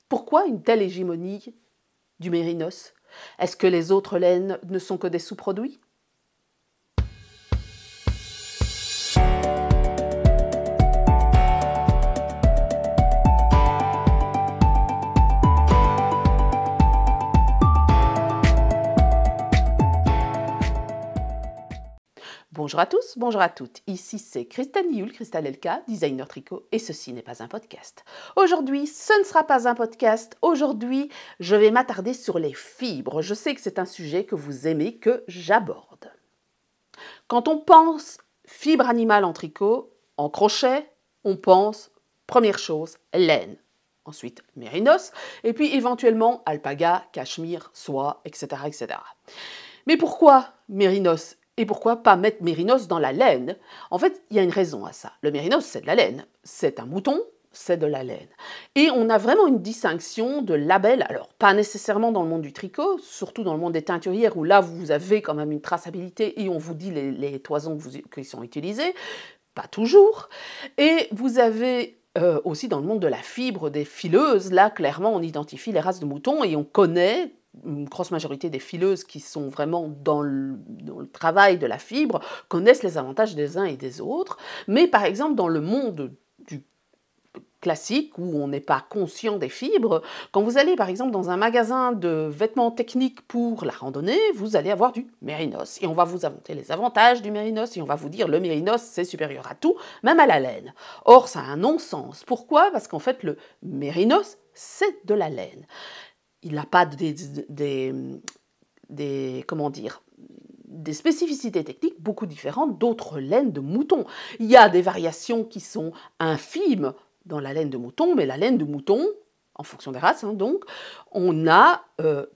Pourquoi une telle hégémonie du mérinos? Est-ce que les autres laines ne sont que des sous-produits? Bonjour à tous, bonjour à toutes, ici c'est Christelle Nioul, Christelle Elka, designer tricot, et ceci n'est pas un podcast. Aujourd'hui, ce ne sera pas un podcast, aujourd'hui je vais m'attarder sur les fibres. Je sais que c'est un sujet que vous aimez, que j'aborde. Quand on pense fibre animale en tricot, en crochet, on pense, première chose, laine. Ensuite, mérinos, et puis éventuellement alpaga, cachemire, soie, etc., etc. Mais pourquoi mérinos? Et pourquoi pas mettre mérinos dans la laine? En fait, il y a une raison à ça. Le mérinos, c'est de la laine. C'est un mouton, c'est de la laine. Et on a vraiment une distinction de label, alors pas nécessairement dans le monde du tricot, surtout dans le monde des teinturières, où là, vous avez quand même une traçabilité et on vous dit les toisons qui sont utilisées. Pas toujours. Et vous avez aussi dans le monde de la fibre, des fileuses, là, clairement, on identifie les races de moutons et on connaît une grosse majorité des fileuses qui sont vraiment dans le travail de la fibre, connaissent les avantages des uns et des autres. Mais par exemple, dans le monde du classique, où on n'est pas conscient des fibres, quand vous allez par exemple dans un magasin de vêtements techniques pour la randonnée, vous allez avoir du mérinos. Et on va vous inventer les avantages du mérinos, et on va vous dire le mérinos c'est supérieur à tout, même à la laine. Or, ça a un non-sens. Pourquoi? Parce qu'en fait, le mérinos, c'est de la laine. Il n'a pas comment dire, des spécificités techniques beaucoup différentes d'autres laines de mouton. Il y a des variations qui sont infimes dans la laine de mouton, mais la laine de mouton, en fonction des races, donc, on a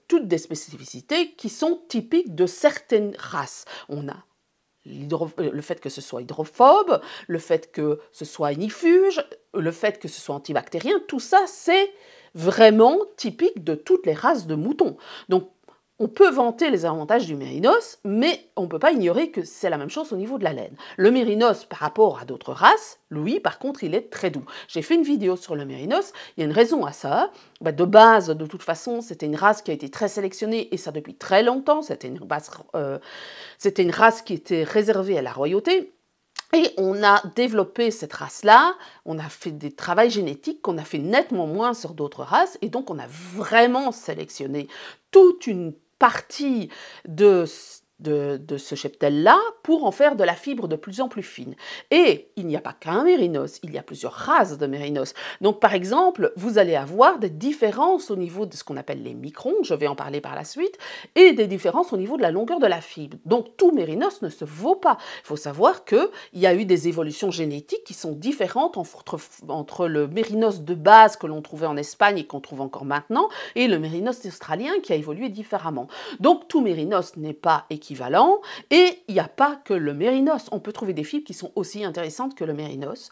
toutes des spécificités qui sont typiques de certaines races. On a le fait que ce soit hydrophobe, le fait que ce soit ignifuge, le fait que ce soit antibactérien, tout ça, c'est vraiment typique de toutes les races de moutons. Donc, on peut vanter les avantages du mérinos, mais on ne peut pas ignorer que c'est la même chose au niveau de la laine. Le mérinos, par rapport à d'autres races, lui, par contre, il est très doux. J'ai fait une vidéo sur le mérinos, il y a une raison à ça. De base, de toute façon, c'était une race qui a été très sélectionnée, et ça depuis très longtemps. C'était une race qui était réservée à la royauté. Et on a développé cette race-là, on a fait des travaux génétiques qu'on a fait nettement moins sur d'autres races, et donc on a vraiment sélectionné toute une partie de ce cheptel-là pour en faire de la fibre de plus en plus fine. Et il n'y a pas qu'un mérinos, il y a plusieurs races de mérinos. Donc par exemple, vous allez avoir des différences au niveau de ce qu'on appelle les microns, je vais en parler par la suite, et des différences au niveau de la longueur de la fibre. Donc tout mérinos ne se vaut pas. Il faut savoir qu'il y a eu des évolutions génétiques qui sont différentes entre le mérinos de base que l'on trouvait en Espagne et qu'on trouve encore maintenant, et le mérinos australien qui a évolué différemment. Donc tout mérinos n'est pas équivalent, et il n'y a pas que le mérinos. On peut trouver des fibres qui sont aussi intéressantes que le mérinos.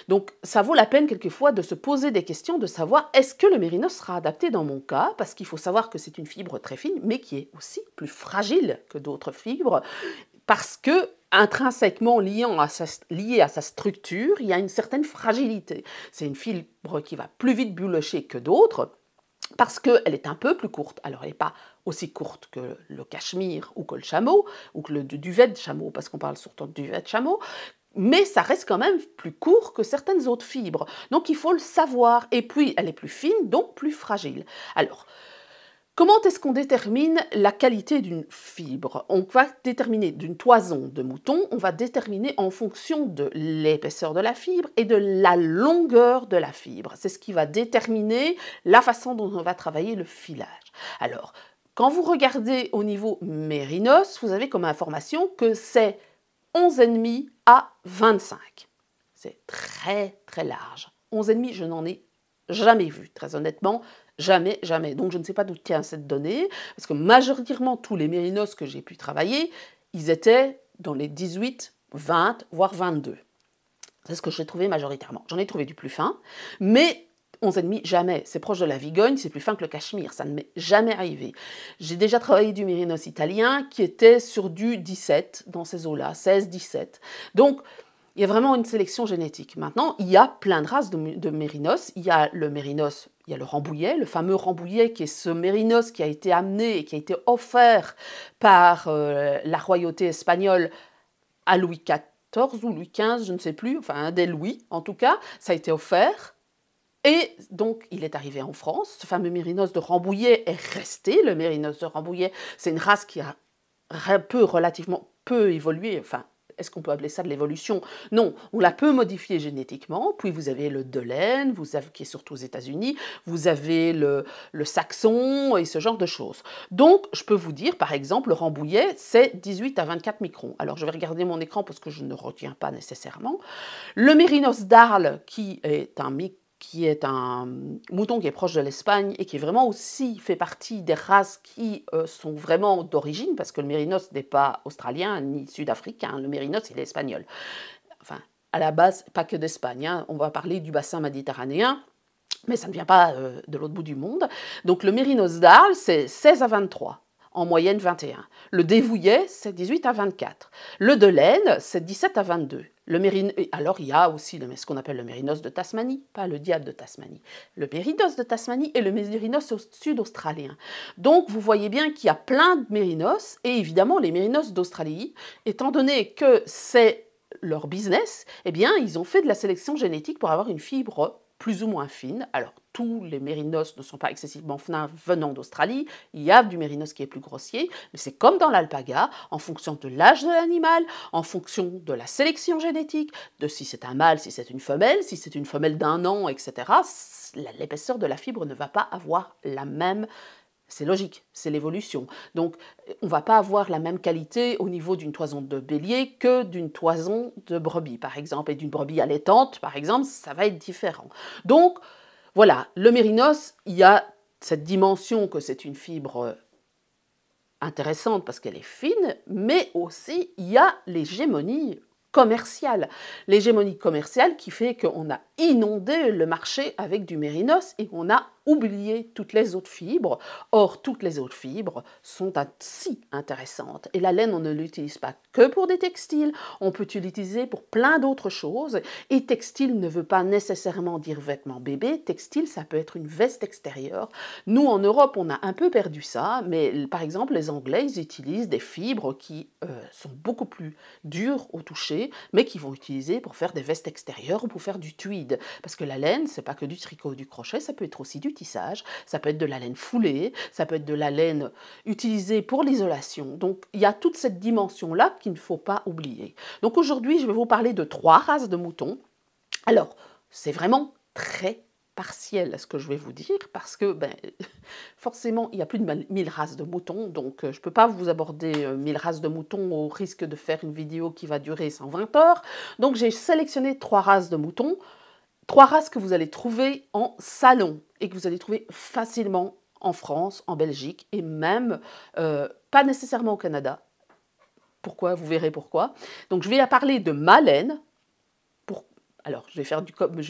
Donc ça vaut la peine quelquefois de se poser des questions, de savoir est-ce que le mérinos sera adapté dans mon cas, parce qu'il faut savoir que c'est une fibre très fine, mais qui est aussi plus fragile que d'autres fibres, parce que intrinsèquement liée à sa structure, il y a une certaine fragilité. C'est une fibre qui va plus vite boulocher que d'autres, parce qu'elle est un peu plus courte. Alors, elle n'est pas aussi courte que le cachemire ou que le chameau, ou que le duvet de chameau, parce qu'on parle surtout de duvet de chameau, mais ça reste quand même plus court que certaines autres fibres. Donc, il faut le savoir. Et puis, elle est plus fine, donc plus fragile. Alors, comment est-ce qu'on détermine la qualité d'une fibre? On va déterminer d'une toison de mouton, on va déterminer en fonction de l'épaisseur de la fibre et de la longueur de la fibre. C'est ce qui va déterminer la façon dont on va travailler le filage. Alors, quand vous regardez au niveau mérinos, vous avez comme information que c'est 11,5 à 25. C'est très très large. 11,5, je n'en ai jamais vu, très honnêtement. Jamais, jamais. Donc je ne sais pas d'où tient cette donnée, parce que majoritairement tous les mérinos que j'ai pu travailler, ils étaient dans les 18, 20, voire 22. C'est ce que j'ai trouvé majoritairement. J'en ai trouvé du plus fin, mais 11,5, jamais. C'est proche de la vigogne, c'est plus fin que le cachemire, ça ne m'est jamais arrivé. J'ai déjà travaillé du mérinos italien qui était sur du 17 dans ces eaux-là, 16, 17. Donc, Il y a vraiment une sélection génétique. Maintenant, il y a plein de races de mérinos. Il y a le mérinos, il y a le rambouillet, le fameux rambouillet qui est ce mérinos qui a été amené et qui a été offert par la royauté espagnole à Louis XIV ou Louis XV, je ne sais plus, enfin un des Louis en tout cas, ça a été offert. Et donc, il est arrivé en France. Ce fameux mérinos de Rambouillet est resté. Le mérinos de Rambouillet, c'est une race qui a relativement peu évolué. Enfin, est-ce qu'on peut appeler ça de l'évolution? Non, on l'a peu modifié génétiquement. Puis vous avez le Delaine, qui est surtout aux États-Unis. Vous avez le Saxon et ce genre de choses. Donc, je peux vous dire, par exemple, le Rambouillet, c'est 18 à 24 microns. Alors, je vais regarder mon écran parce que je ne retiens pas nécessairement. Le mérinos d'Arles, qui est un mouton qui est proche de l'Espagne et qui est vraiment aussi fait partie des races qui sont vraiment d'origine, parce que le mérinos n'est pas australien ni sud-africain, le mérinos il est espagnol. Enfin, à la base, pas que d'Espagne, hein. On va parler du bassin méditerranéen, mais ça ne vient pas de l'autre bout du monde. Donc le mérinos d'Arles, c'est 16 à 23. En moyenne 21. Le dévouillet, c'est 18 à 24. Le Delaine, c'est 17 à 22. Alors il y a aussi ce qu'on appelle le mérinos de Tasmanie, pas le diable de Tasmanie. Le mérinos de Tasmanie et le mérinos sud-australien. Donc vous voyez bien qu'il y a plein de mérinos, et évidemment les mérinos d'Australie, étant donné que c'est leur business, eh bien ils ont fait de la sélection génétique pour avoir une fibre plus ou moins fine. Alors, tous les mérinos ne sont pas excessivement fins venant d'Australie. Il y a du mérinos qui est plus grossier, mais c'est comme dans l'alpaga, en fonction de l'âge de l'animal, en fonction de la sélection génétique, de si c'est un mâle, si c'est une femelle d'1 an, etc. L'épaisseur de la fibre ne va pas avoir la même. C'est logique, c'est l'évolution. Donc, on ne va pas avoir la même qualité au niveau d'une toison de bélier que d'une toison de brebis, par exemple, et d'une brebis allaitante, par exemple, ça va être différent. Donc, voilà, le mérinos, il y a cette dimension que c'est une fibre intéressante parce qu'elle est fine, mais aussi il y a l'hégémonie commerciale. L'hégémonie commerciale qui fait qu'on a inondé le marché avec du mérinos et qu'on a oublié toutes les autres fibres. Or, toutes les autres fibres sont si intéressantes. Et la laine, on ne l'utilise pas que pour des textiles, on peut l'utiliser pour plein d'autres choses. Et textile ne veut pas nécessairement dire vêtements bébé. Textile, ça peut être une veste extérieure. Nous, en Europe, on a un peu perdu ça, mais par exemple, les Anglais, ils utilisent des fibres qui sont beaucoup plus dures au toucher, mais qui vont utiliser pour faire des vestes extérieures ou pour faire du tweed. Parce que la laine, c'est pas que du tricot ou du crochet, ça peut être aussi du tissage, ça peut être de la laine foulée, ça peut être de la laine utilisée pour l'isolation. Donc il y a toute cette dimension-là qu'il ne faut pas oublier. Donc aujourd'hui, je vais vous parler de 3 races de moutons. Alors, c'est vraiment très partiel ce que je vais vous dire, parce que forcément, il y a plus de 1000 races de moutons, donc je ne peux pas vous aborder 1000 races de moutons au risque de faire une vidéo qui va durer 120 heures. Donc j'ai sélectionné 3 races de moutons, 3 races que vous allez trouver en salon et que vous allez trouver facilement en France, en Belgique et même pas nécessairement au Canada. Pourquoi? Vous verrez pourquoi. Donc je vais parler de ma laine. Alors, je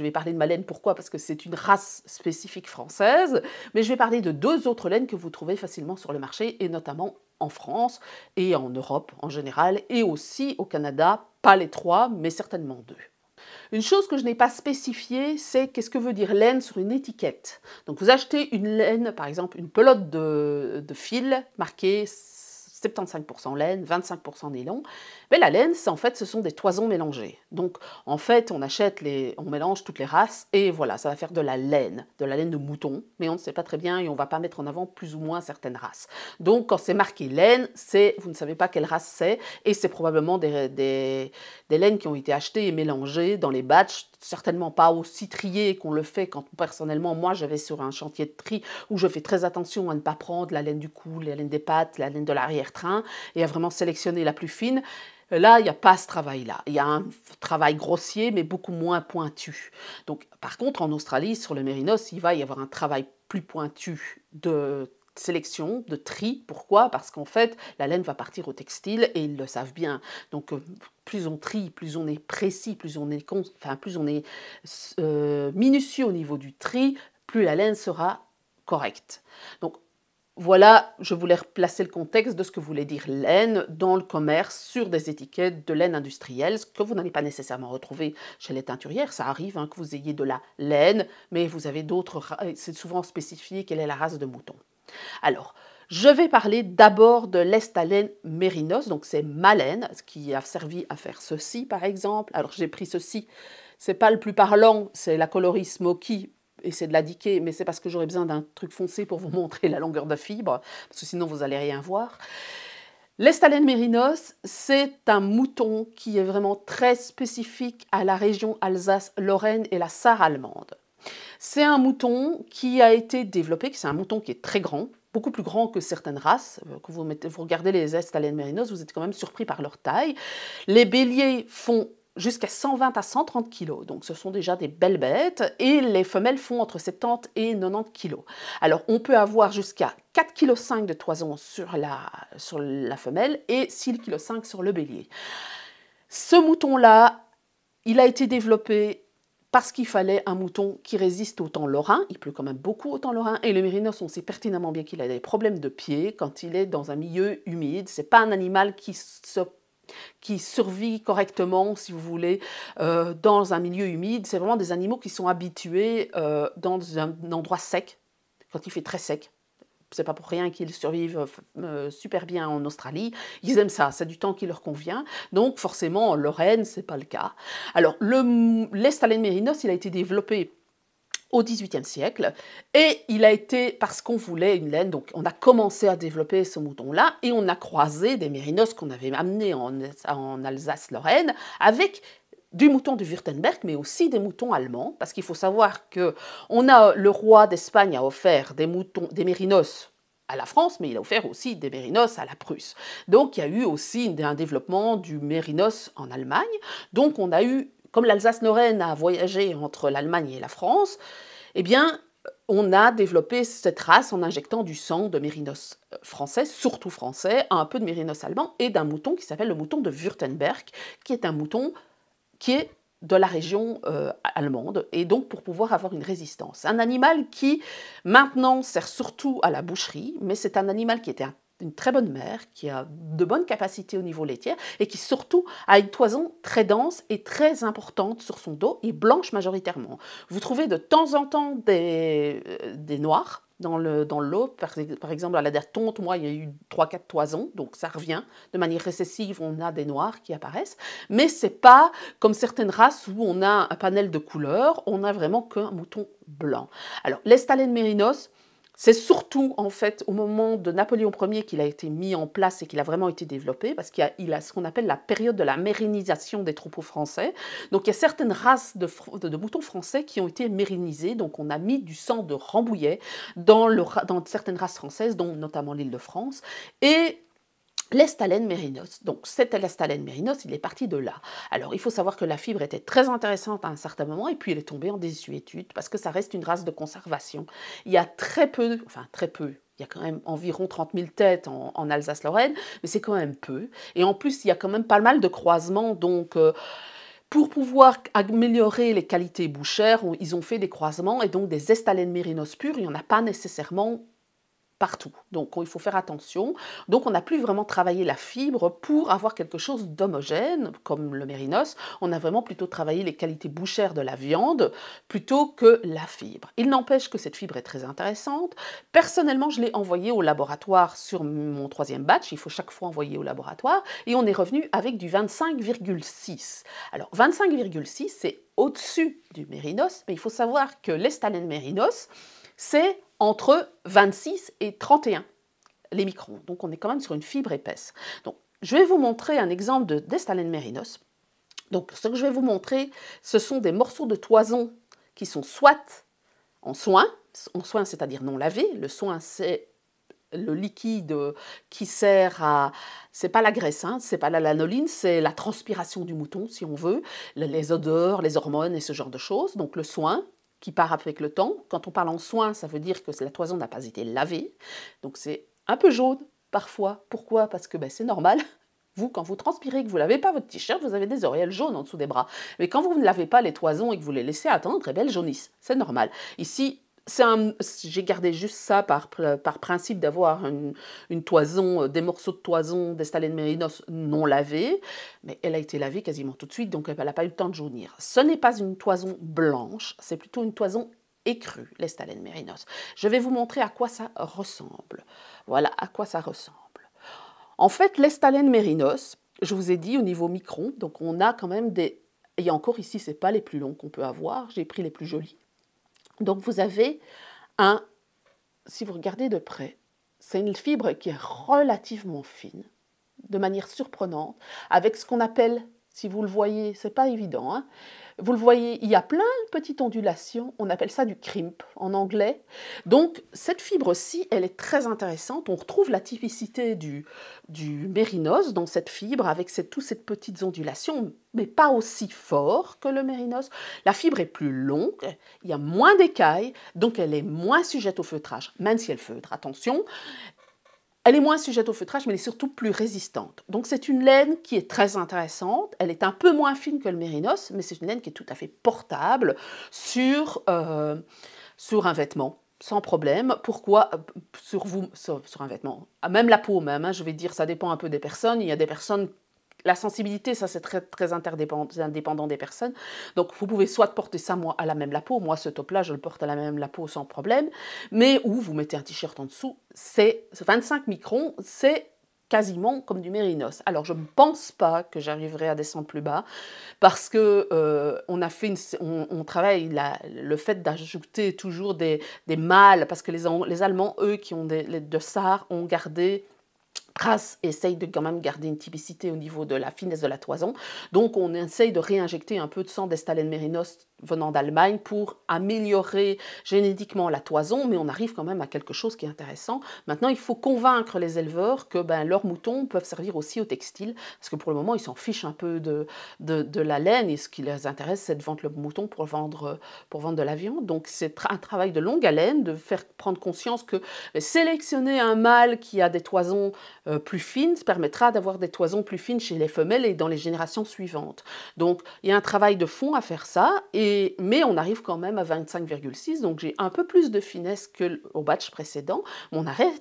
vais parler de ma laine, pourquoi? Parce que c'est une race spécifique française, mais je vais parler de 2 autres laines que vous trouvez facilement sur le marché, et notamment en France et en Europe en général, et aussi au Canada, pas les 3, mais certainement 2. Une chose que je n'ai pas spécifiée, c'est qu'est-ce que veut dire laine sur une étiquette. Donc vous achetez une laine, par exemple une pelote de fil marquée 75% laine, 25% nylon. Mais la laine, en fait, ce sont des toisons mélangées. Donc, en fait, on mélange toutes les races et voilà, ça va faire de la laine de mouton, mais on ne sait pas très bien et on ne va pas mettre en avant plus ou moins certaines races. Donc, quand c'est marqué laine, vous ne savez pas quelle race c'est et c'est probablement des laines qui ont été achetées et mélangées dans les batchs, certainement pas aussi triées qu'on le fait quand personnellement, moi, je vais sur un chantier de tri où je fais très attention à ne pas prendre la laine du cou, la laine des pattes, la laine de l'arrière-train et à vraiment sélectionner la plus fine. Là, il n'y a pas ce travail-là. Il y a un travail grossier, mais beaucoup moins pointu. Donc, par contre, en Australie, sur le mérinos, il va y avoir un travail plus pointu de sélection, de tri. Pourquoi? Parce qu'en fait, la laine va partir au textile et ils le savent bien. Donc, plus on trie, plus on est précis, plus on est minutieux au niveau du tri, plus la laine sera correcte. Donc, Voilà, je voulais replacer le contexte de ce que voulait dire laine dans le commerce sur des étiquettes de laine industrielle, ce que vous n'allez pas nécessairement retrouver chez les teinturières. Ça arrive hein, que vous ayez de la laine, mais vous avez d'autres, c'est souvent spécifié quelle est la race de mouton. Alors, je vais parler d'abord de l'Estalen mérinos, donc c'est ma laine, ce qui a servi à faire ceci par exemple. Alors j'ai pris ceci, c'est pas le plus parlant, c'est la coloris smoky, et c'est de la diquée, mais c'est parce que j'aurais besoin d'un truc foncé pour vous montrer la longueur de fibre, parce que sinon vous n'allez rien voir. L'Estalen mérinos, c'est un mouton qui est vraiment très spécifique à la région Alsace-Lorraine et la Sarre allemande. C'est un mouton qui a été développé, c'est un mouton qui est très grand, beaucoup plus grand que certaines races. Quand vous regardez les Estalen mérinos, vous êtes quand même surpris par leur taille. Les béliers font jusqu'à 120 à 130 kg, donc ce sont déjà des belles bêtes, et les femelles font entre 70 et 90 kg. Alors on peut avoir jusqu'à 4,5 kg de toison sur la femelle et 6,5 kg sur le bélier. Ce mouton-là, il a été développé parce qu'il fallait un mouton qui résiste au temps lorrain. Il pleut quand même beaucoup au temps lorrain. Et le mérinos, on sait pertinemment bien qu'il a des problèmes de pied quand il est dans un milieu humide. Ce n'est pas un animal qui survit correctement, si vous voulez, dans un milieu humide. C'est vraiment des animaux qui sont habitués dans un endroit sec, quand il fait très sec. C'est pas pour rien qu'ils survivent super bien en Australie. Ils aiment ça, c'est du temps qui leur convient. Donc forcément, en Lorraine, c'est pas le cas. Alors, l'Estalen mérinos, il a été développé au XVIIIe siècle et il a été, parce qu'on voulait une laine, donc on a commencé à développer ce mouton-là et on a croisé des mérinos qu'on avait amenés en Alsace-Lorraine avec du mouton de Württemberg, mais aussi des moutons allemands, parce qu'il faut savoir que le roi d'Espagne a offert des mérinos à la France, mais il a offert aussi des mérinos à la Prusse. Donc il y a eu aussi un développement du mérinos en Allemagne. Donc on a eu, comme l'Alsace-Lorraine a voyagé entre l'Allemagne et la France, eh bien on a développé cette race en injectant du sang de mérinos français, surtout français, un peu de mérinos allemand et d'un mouton qui s'appelle le mouton de Württemberg, qui est un mouton qui est de la région allemande, et donc pour pouvoir avoir une résistance. Un animal qui, maintenant, sert surtout à la boucherie, mais c'est un animal qui était une très bonne mère, qui a de bonnes capacités au niveau laitier, et qui surtout a une toison très dense et très importante sur son dos, et blanche majoritairement. Vous trouvez de temps en temps des noirs, dans le lot. Par exemple, à la dernière tonte, moi, il y a eu 3-4 toisons, donc ça revient. De manière récessive, on a des noirs qui apparaissent. Mais ce n'est pas comme certaines races où on a un panel de couleurs, on n'a vraiment qu'un mouton blanc. Alors, l'Estalen mérinos, c'est surtout, en fait, au moment de Napoléon Ier qu'il a été mis en place et qu'il a vraiment été développé, parce qu'il y a ce qu'on appelle la période de la mérinisation des troupeaux français. Donc, il y a certaines races de moutons français qui ont été mérinisés. Donc, on a mis du sang de Rambouillet dans certaines races françaises, dont notamment l'Île-de-France. Et l'Estalen mérinos. Donc, c'était l'Estalen mérinos, il est parti de là. Alors, il faut savoir que la fibre était très intéressante à un certain moment, et puis elle est tombée en désuétude, parce que ça reste une race de conservation. Il y a très peu, il y a quand même environ 30 000 têtes en Alsace-Lorraine, mais c'est quand même peu. Et en plus, il y a quand même pas mal de croisements, donc pour pouvoir améliorer les qualités bouchères, ils ont fait des croisements, et donc des Estalen mérinos purs, il n'y en a pas nécessairement partout. Donc, il faut faire attention. Donc, on n'a plus vraiment travaillé la fibre pour avoir quelque chose d'homogène, comme le mérinos. On a vraiment plutôt travaillé les qualités bouchères de la viande plutôt que la fibre. Il n'empêche que cette fibre est très intéressante. Personnellement, je l'ai envoyée au laboratoire sur mon 3e batch. Il faut chaque fois envoyer au laboratoire. Et on est revenu avec du 25,6. Alors, 25,6, c'est au-dessus du mérinos, mais il faut savoir que l'Estalen mérinos, c'est entre 26 et 31 les microns. Donc on est quand même sur une fibre épaisse. Donc je vais vous montrer un exemple d'Estalen mérinos. Donc ce que je vais vous montrer, ce sont des morceaux de toison qui sont soit en soin c'est-à-dire non lavé. Le soin, c'est le liquide qui sert à... C'est pas la graisse, hein, c'est pas la lanoline, c'est la transpiration du mouton, si on veut, les odeurs, les hormones et ce genre de choses. Donc le soin, qui part avec le temps. Quand on parle en soin, ça veut dire que la toison n'a pas été lavée. Donc c'est un peu jaune parfois. Pourquoi? Parce que c'est normal. Vous, quand vous transpirez, que vous ne lavez pas votre t-shirt, vous avez des auréoles jaunes en dessous des bras. Mais quand vous ne lavez pas les toisons et que vous les laissez attendre, elles jaunissent. C'est normal. Ici, J'ai gardé juste ça par principe d'avoir une toison, des morceaux de toison d'Estalen Mérinos non lavés, mais elle a été lavée quasiment tout de suite, donc elle n'a pas eu le temps de jaunir. Ce n'est pas une toison blanche, c'est plutôt une toison écrue, l'Estalen Mérinos. Je vais vous montrer à quoi ça ressemble. Voilà à quoi ça ressemble. En fait, l'Estalen Mérinos, je vous ai dit au niveau micron, donc on a quand même des... Et encore ici, ce n'est pas les plus longs qu'on peut avoir, j'ai pris les plus jolis. Donc vous avez si vous regardez de près, c'est une fibre qui est relativement fine, de manière surprenante, avec ce qu'on appelle, si vous le voyez, c'est pas évident, hein, vous le voyez, il y a plein de petites ondulations, on appelle ça du crimp en anglais. Donc cette fibre-ci, elle est très intéressante, on retrouve la typicité du mérinos dans cette fibre, avec toutes ces petites ondulations, mais pas aussi fort que le mérinos. La fibre est plus longue, il y a moins d'écailles, donc elle est moins sujette au feutrage, même si elle feutre, attention. Elle est moins sujette au feutrage, mais elle est surtout plus résistante. Donc c'est une laine qui est très intéressante. Elle est un peu moins fine que le mérinos, mais c'est une laine qui est tout à fait portable sur un vêtement, sans problème. Pourquoi sur un vêtement? Même la peau, même, hein, je vais dire, ça dépend un peu des personnes. Il y a des personnes... La sensibilité, ça c'est très indépendant des personnes. Donc vous pouvez soit porter ça à la même la peau, moi ce top-là je le porte à la même la peau sans problème, mais ou vous mettez un t-shirt en dessous, c'est 25 microns, c'est quasiment comme du mérinos. Alors je ne pense pas que j'arriverai à descendre plus bas, parce que on travaille le fait d'ajouter toujours des mâles, parce que les Allemands, eux, qui ont de SAR, ont gardé... essaye de quand même garder une typicité au niveau de la finesse de la toison. Donc on essaye de réinjecter un peu de sang d'Estalen Mérinos venant d'Allemagne pour améliorer génétiquement la toison, mais on arrive quand même à quelque chose qui est intéressant. Maintenant, il faut convaincre les éleveurs que leurs moutons peuvent servir aussi au textile, parce que pour le moment, ils s'en fichent un peu de la laine, et ce qui les intéresse, c'est de vendre le mouton pour vendre de la viande. Donc c'est un travail de longue haleine, de faire prendre conscience que sélectionner un mâle qui a des toisons plus fines permettra d'avoir des toisons plus fines chez les femelles et dans les générations suivantes. Donc il y a un travail de fond à faire ça, mais on arrive quand même à 25,6, donc j'ai un peu plus de finesse qu'au batch précédent, mais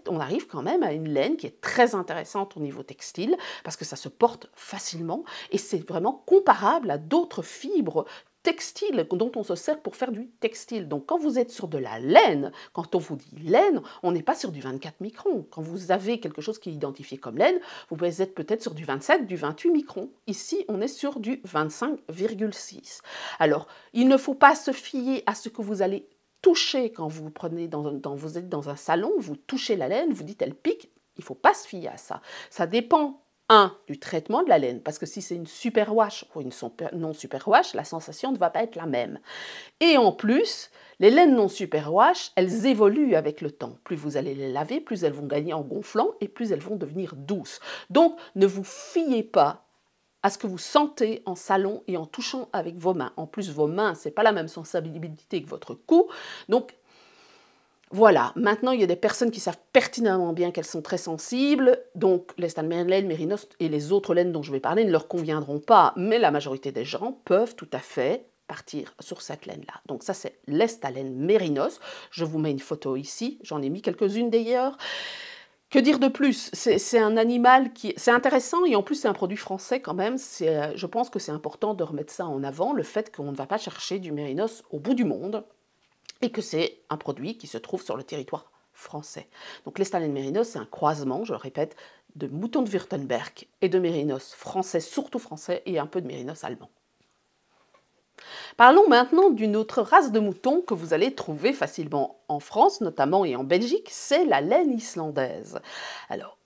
on arrive quand même à une laine qui est très intéressante au niveau textile, parce que ça se porte facilement, et c'est vraiment comparable à d'autres fibres textile dont on se sert pour faire du textile. Donc quand vous êtes sur de la laine, quand on vous dit laine, on n'est pas sur du 24 microns. Quand vous avez quelque chose qui est identifié comme laine, vous pouvez être peut-être sur du 27, du 28 microns. Ici, on est sur du 25,6. Alors, il ne faut pas se fier à ce que vous allez toucher quand vous prenez vous êtes dans un salon, vous touchez la laine, vous dites elle pique. Il ne faut pas se fier à ça. Ça dépend du traitement de la laine, parce que si c'est une superwash ou une non superwash, la sensation ne va pas être la même. Et en plus, les laines non superwash, elles évoluent avec le temps. Plus vous allez les laver, plus elles vont gagner en gonflant et plus elles vont devenir douces. Donc, ne vous fiez pas à ce que vous sentez en salon et en touchant avec vos mains. En plus, vos mains, ce n'est pas la même sensibilité que votre cou. Donc, voilà, maintenant il y a des personnes qui savent pertinemment bien qu'elles sont très sensibles, donc l'Estalen Mérinos et les autres laines dont je vais parler ne leur conviendront pas, mais la majorité des gens peuvent tout à fait partir sur cette laine-là. Donc ça c'est l'Estalen Mérinos, je vous mets une photo ici, j'en ai mis quelques-unes d'ailleurs. Que dire de plus? C'est un animal qui... C'est intéressant et en plus c'est un produit français quand même. Je pense que c'est important de remettre ça en avant, le fait qu'on ne va pas chercher du mérinos au bout du monde, et que c'est un produit qui se trouve sur le territoire français. Donc l'Estalen Mérinos, c'est un croisement, je le répète, de mouton de Württemberg et de mérinos français, surtout français, et un peu de mérinos allemand. Parlons maintenant d'une autre race de mouton que vous allez trouver facilement en France, notamment, et en Belgique, c'est la laine islandaise. Alors,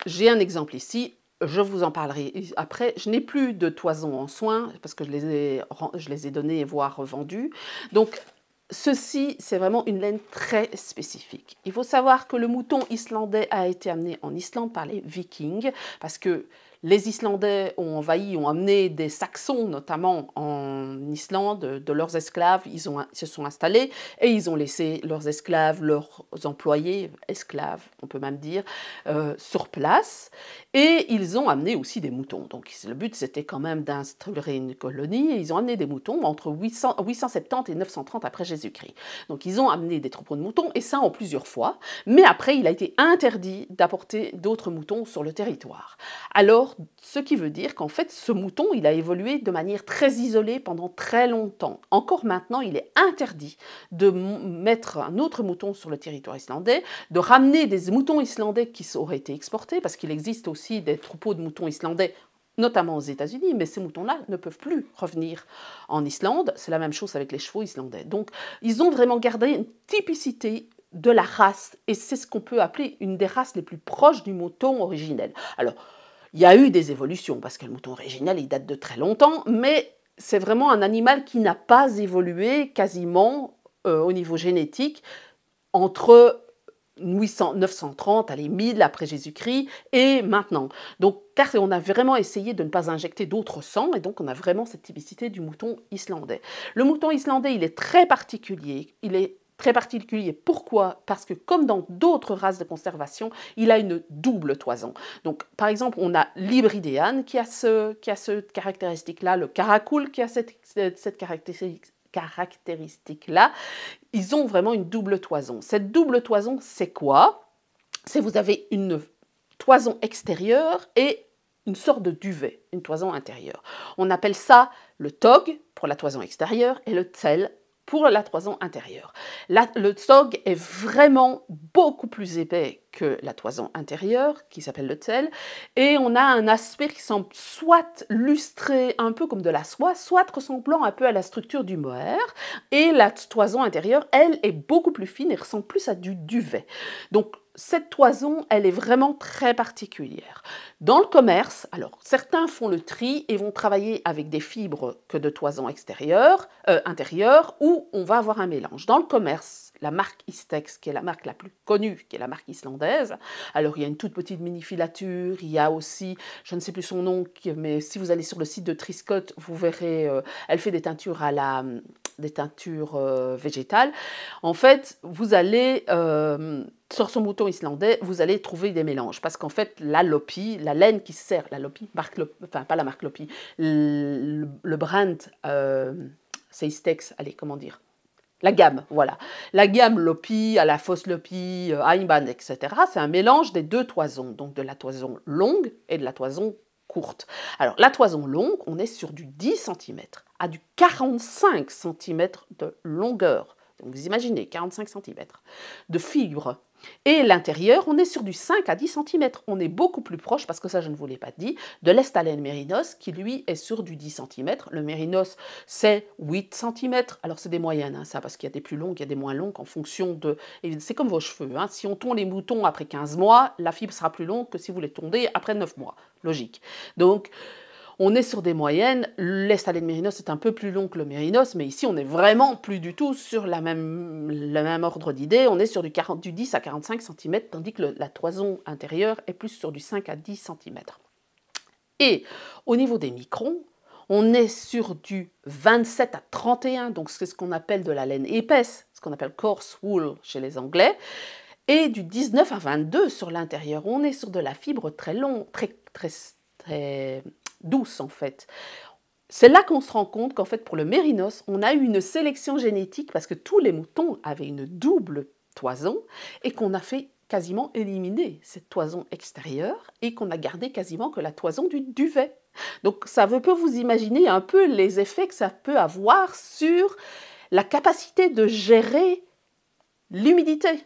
j'ai un exemple ici. Je vous en parlerai après. Je n'ai plus de toison en soins parce que je les ai donnés, voire revendus. Donc, ceci, c'est vraiment une laine très spécifique. Il faut savoir que le mouton islandais a été amené en Islande par les Vikings, parce que Les Islandais ont envahi, ont amené des Saxons, notamment en Islande, de leurs esclaves. Ils se sont installés et ils ont laissé leurs esclaves, leurs employés, esclaves, on peut même dire, sur place. Et ils ont amené aussi des moutons. Donc le but, c'était quand même d'instaurer une colonie. Et ils ont amené des moutons entre 870 et 930 après Jésus-Christ. Donc ils ont amené des troupeaux de moutons, et ça en plusieurs fois. Mais après, il a été interdit d'apporter d'autres moutons sur le territoire. Alors, ce qui veut dire qu'en fait, ce mouton, il a évolué de manière très isolée pendant très longtemps. Encore maintenant, il est interdit de mettre un autre mouton sur le territoire islandais, de ramener des moutons islandais qui auraient été exportés, parce qu'il existe aussi des troupeaux de moutons islandais, notamment aux États-Unis, mais ces moutons-là ne peuvent plus revenir en Islande. C'est la même chose avec les chevaux islandais. Donc, ils ont vraiment gardé une typicité de la race, et c'est ce qu'on peut appeler une des races les plus proches du mouton originel. Alors, il y a eu des évolutions, parce que le mouton originel, il date de très longtemps, mais c'est vraiment un animal qui n'a pas évolué quasiment au niveau génétique entre 930, allez, 1000 après Jésus-Christ et maintenant. Donc, car on a vraiment essayé de ne pas injecter d'autres sangs, et donc on a vraiment cette typicité du mouton islandais. Le mouton islandais, il est très particulier. Il est très particulier. Pourquoi? Parce que comme dans d'autres races de conservation, il a une double toison. Donc, par exemple, on a l'hybridéane qui a cette caractéristique-là, le caracoule qui a cette caractéristique-là. Ils ont vraiment une double toison. Cette double toison, c'est quoi? C'est vous avez une toison extérieure et une sorte de duvet, une toison intérieure. On appelle ça le tog pour la toison extérieure et le tsel pour la toison intérieure. Le tog est vraiment beaucoup plus épais que la toison intérieure, qui s'appelle le tsel, et on a un aspect qui semble soit lustré un peu comme de la soie, soit ressemblant un peu à la structure du mohair, et la toison intérieure, elle, est beaucoup plus fine et ressemble plus à du duvet. Donc, cette toison, elle est vraiment très particulière. Dans le commerce, alors certains font le tri et vont travailler avec des fibres que de toison intérieure, où on va avoir un mélange. Dans le commerce, la marque Istex, qui est la marque la plus connue, qui est la marque islandaise, alors il y a une toute petite mini-filature, il y a aussi, je ne sais plus son nom, mais si vous allez sur le site de Triscott, vous verrez, elle fait des teintures végétales. En fait, vous allez sur son mouton islandais, vous allez trouver des mélanges. Parce qu'en fait, la Lopi, la laine qui sert, la Lopi, enfin pas la marque Lopi, le brand, c'est Istex, allez, comment dire, la gamme, voilà. La gamme Lopi, à la fausse Lopi, Heimbahn, etc., c'est un mélange des deux toisons, donc de la toison longue et de la toison courte. Alors, la toison longue, on est sur du 10 cm à du 45 cm de longueur. Donc, vous imaginez, 45 cm de fibre. Et l'intérieur, on est sur du 5 à 10 cm. On est beaucoup plus proche, parce que ça, je ne vous l'ai pas dit, de l'Estalen mérinos, qui lui est sur du 10 cm. Le mérinos, c'est 8 cm. Alors, c'est des moyennes, hein, ça, parce qu'il y a des plus longues, il y a des moins longues en fonction de... C'est comme vos cheveux. Hein. Si on tond les moutons après 15 mois, la fibre sera plus longue que si vous les tondez après 9 mois. Logique. Donc, on est sur des moyennes. L'Estalen mérinos est un peu plus long que le mérinos, mais ici, on n'est vraiment plus du tout sur le même ordre d'idée. On est sur du 10 à 45 cm, tandis que la toison intérieure est plus sur du 5 à 10 cm. Et au niveau des microns, on est sur du 27 à 31, donc c'est ce qu'on appelle de la laine épaisse, ce qu'on appelle coarse wool chez les Anglais, et du 19 à 22 sur l'intérieur. On est sur de la fibre très longue, très douce en fait. C'est là qu'on se rend compte qu'en fait pour le mérinos, on a eu une sélection génétique parce que tous les moutons avaient une double toison et qu'on a fait quasiment éliminer cette toison extérieure et qu'on a gardé quasiment que la toison du duvet. Donc ça peut vous imaginer un peu les effets que ça peut avoir sur la capacité de gérer l'humidité.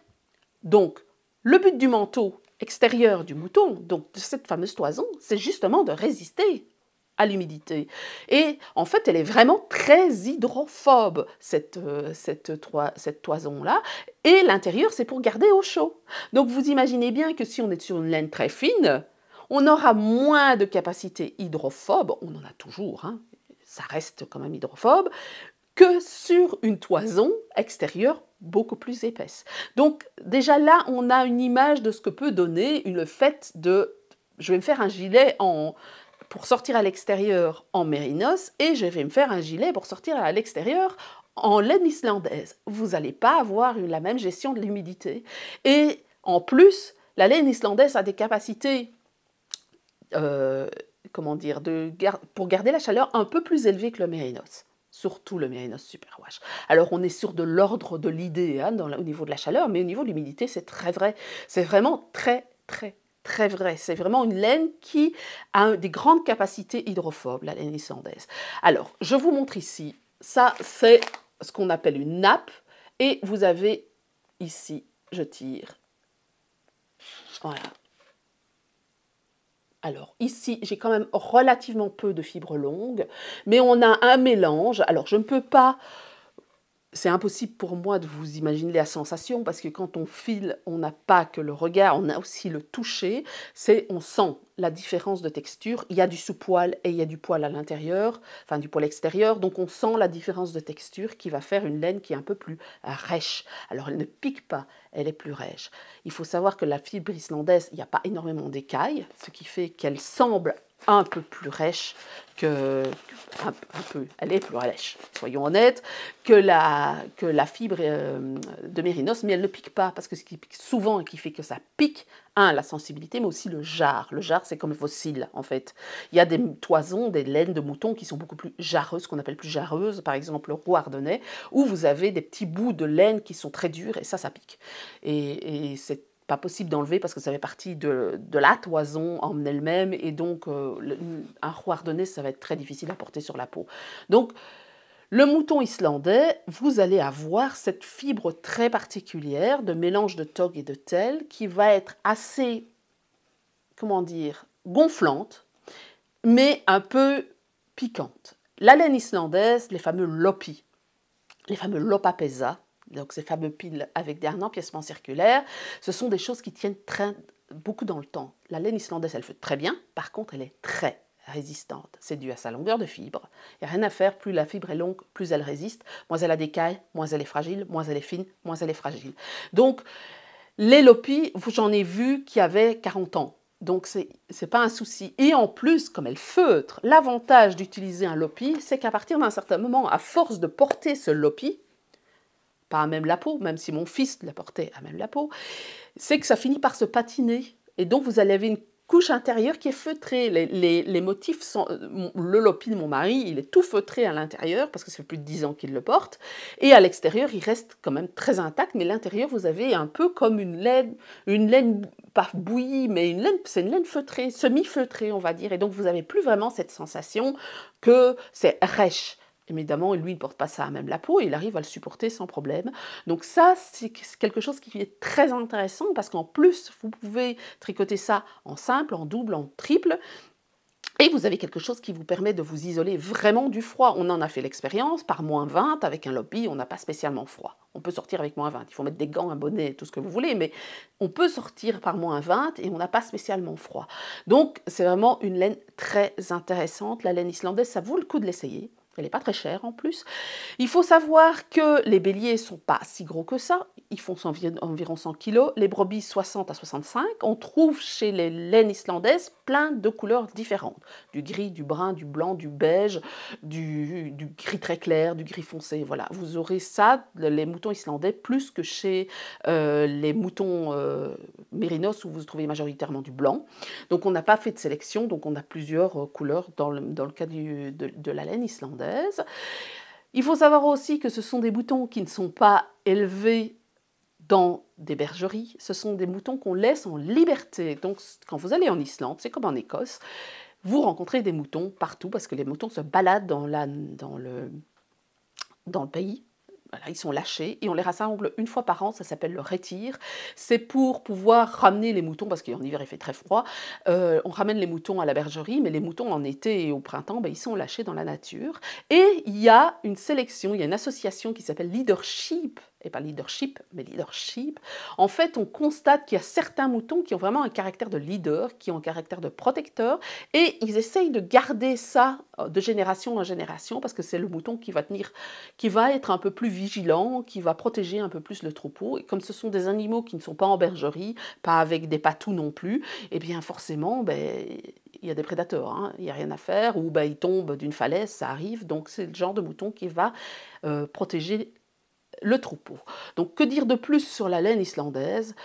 Donc le but du manteau extérieur du mouton, donc de cette fameuse toison, c'est justement de résister à l'humidité. Et en fait, elle est vraiment très hydrophobe, cette toison-là. Et l'intérieur, c'est pour garder au chaud. Donc vous imaginez bien que si on est sur une laine très fine, on aura moins de capacité hydrophobe, on en a toujours, hein, ça reste quand même hydrophobe, que sur une toison extérieure beaucoup plus épaisse. Donc déjà là, on a une image de ce que peut donner le fait de je vais me faire un gilet pour sortir à l'extérieur en mérinos et je vais me faire un gilet pour sortir à l'extérieur en laine islandaise. Vous n'allez pas avoir la même gestion de l'humidité. Et en plus, la laine islandaise a des capacités comment dire, pour garder la chaleur un peu plus élevée que le mérinos. Surtout le mérinos superwash. Alors on est sur de l'ordre de l'idée hein, au niveau de la chaleur, mais au niveau de l'humidité, c'est très vrai. C'est vraiment très, très, très vrai. C'est vraiment une laine qui a des grandes capacités hydrophobes, la laine islandaise. Alors, je vous montre ici. Ça, c'est ce qu'on appelle une nappe. Et vous avez ici, je tire. Voilà. Alors ici, j'ai quand même relativement peu de fibres longues, mais on a un mélange. Alors je ne peux pas, c'est impossible pour moi de vous imaginer la sensation, parce que quand on file, on n'a pas que le regard, on a aussi le toucher. On sent la différence de texture. Il y a du sous-poil et il y a du poil à l'intérieur, enfin du poil extérieur, donc on sent la différence de texture qui va faire une laine qui est un peu plus rêche. Alors elle ne pique pas, elle est plus rêche. Il faut savoir que la fibre islandaise, il n'y a pas énormément d'écailles, ce qui fait qu'elle semble un peu plus rêche elle est plus rêche, soyons honnêtes, que la fibre de mérinos, mais elle ne pique pas, parce que ce qui pique souvent et qui fait que ça pique, la sensibilité, mais aussi le jarre. Le jarre, c'est comme vos cils, en fait. Il y a des toisons, des laines de mouton qui sont beaucoup plus jarreuses, qu'on appelle plus jarreuses, par exemple le roux ardennais, où vous avez des petits bouts de laine qui sont très durs, et ça pique. Et c'est pas possible d'enlever parce que ça fait partie de la toison en elle-même, et donc un roux ardennais, ça va être très difficile à porter sur la peau. Donc, le mouton islandais, vous allez avoir cette fibre très particulière de mélange de togg et de tell qui va être assez, comment dire, gonflante, mais un peu piquante. La laine islandaise, les fameux lopi, les fameux lopapesa, donc ces fameux piles avec un empiècement circulaire, ce sont des choses qui tiennent beaucoup dans le temps. La laine islandaise, elle fait très bien, par contre, elle est très résistante. C'est dû à sa longueur de fibre. Il n'y a rien à faire, plus la fibre est longue, plus elle résiste, moins elle a d'écailles, moins elle est fragile, moins elle est fine, moins elle est fragile. Donc, les lopis, j'en ai vu qui avaient 40 ans. Donc, c'est pas un souci. Et en plus, comme elle feutre, l'avantage d'utiliser un lopi, c'est qu'à partir d'un certain moment, à force de porter ce lopi, pas à même la peau, même si mon fils l'a porté à même la peau, c'est que ça finit par se patiner. Et donc, vous allez avoir une couche intérieure qui est feutrée. Les motifs sont... Le lopi de mon mari, il est tout feutré à l'intérieur, parce que ça fait plus de 10 ans qu'il le porte. Et à l'extérieur, il reste quand même très intact, mais l'intérieur, vous avez un peu comme une laine pas bouillie, mais c'est une laine feutrée, semi-feutrée, on va dire. Et donc, vous n'avez plus vraiment cette sensation que c'est rêche. Évidemment, lui, il ne porte pas ça à même la peau et il arrive à le supporter sans problème. Donc ça, c'est quelque chose qui est très intéressant parce qu'en plus, vous pouvez tricoter ça en simple, en double, en triple. Et vous avez quelque chose qui vous permet de vous isoler vraiment du froid. On en a fait l'expérience, par moins 20, avec un lopi, on n'a pas spécialement froid. On peut sortir avec moins 20, il faut mettre des gants, un bonnet, tout ce que vous voulez, mais on peut sortir par moins 20 et on n'a pas spécialement froid. Donc c'est vraiment une laine très intéressante. La laine islandaise, ça vaut le coup de l'essayer. Elle n'est pas très chère en plus. Il faut savoir que les béliers ne sont pas si gros que ça. Ils font environ 100 kg. Les brebis, 60 à 65. On trouve chez les laines islandaises plein de couleurs différentes. Du gris, du brun, du blanc, du beige, du gris très clair, du gris foncé. Voilà, vous aurez ça, les moutons islandais, plus que chez les moutons mérinos où vous trouvez majoritairement du blanc. Donc on n'a pas fait de sélection, donc on a plusieurs couleurs dans le cas de la laine islandaise. Il faut savoir aussi que ce sont des moutons qui ne sont pas élevés dans des bergeries, ce sont des moutons qu'on laisse en liberté. Donc quand vous allez en Islande, c'est comme en Écosse, vous rencontrez des moutons partout parce que les moutons se baladent dans le pays. Voilà, ils sont lâchés et on les rassemble une fois par an, ça s'appelle le rétire. C'est pour pouvoir ramener les moutons, parce qu'en hiver il fait très froid, on ramène les moutons à la bergerie, mais les moutons en été et au printemps, ils sont lâchés dans la nature. Et il y a une sélection, il y a une association qui s'appelle Leadership et pas leadership, mais leadership, en fait, on constate qu'il y a certains moutons qui ont vraiment un caractère de leader, qui ont un caractère de protecteur, et ils essayent de garder ça de génération en génération, parce que c'est le mouton qui va tenir, qui va être un peu plus vigilant, qui va protéger un peu plus le troupeau. Et comme ce sont des animaux qui ne sont pas en bergerie, pas avec des patous non plus, et bien forcément, il y a des prédateurs, hein, il n'y a rien à faire, ou ils tombent d'une falaise, ça arrive, donc c'est le genre de mouton qui va protéger le troupeau. Donc que dire de plus sur la laine islandaise?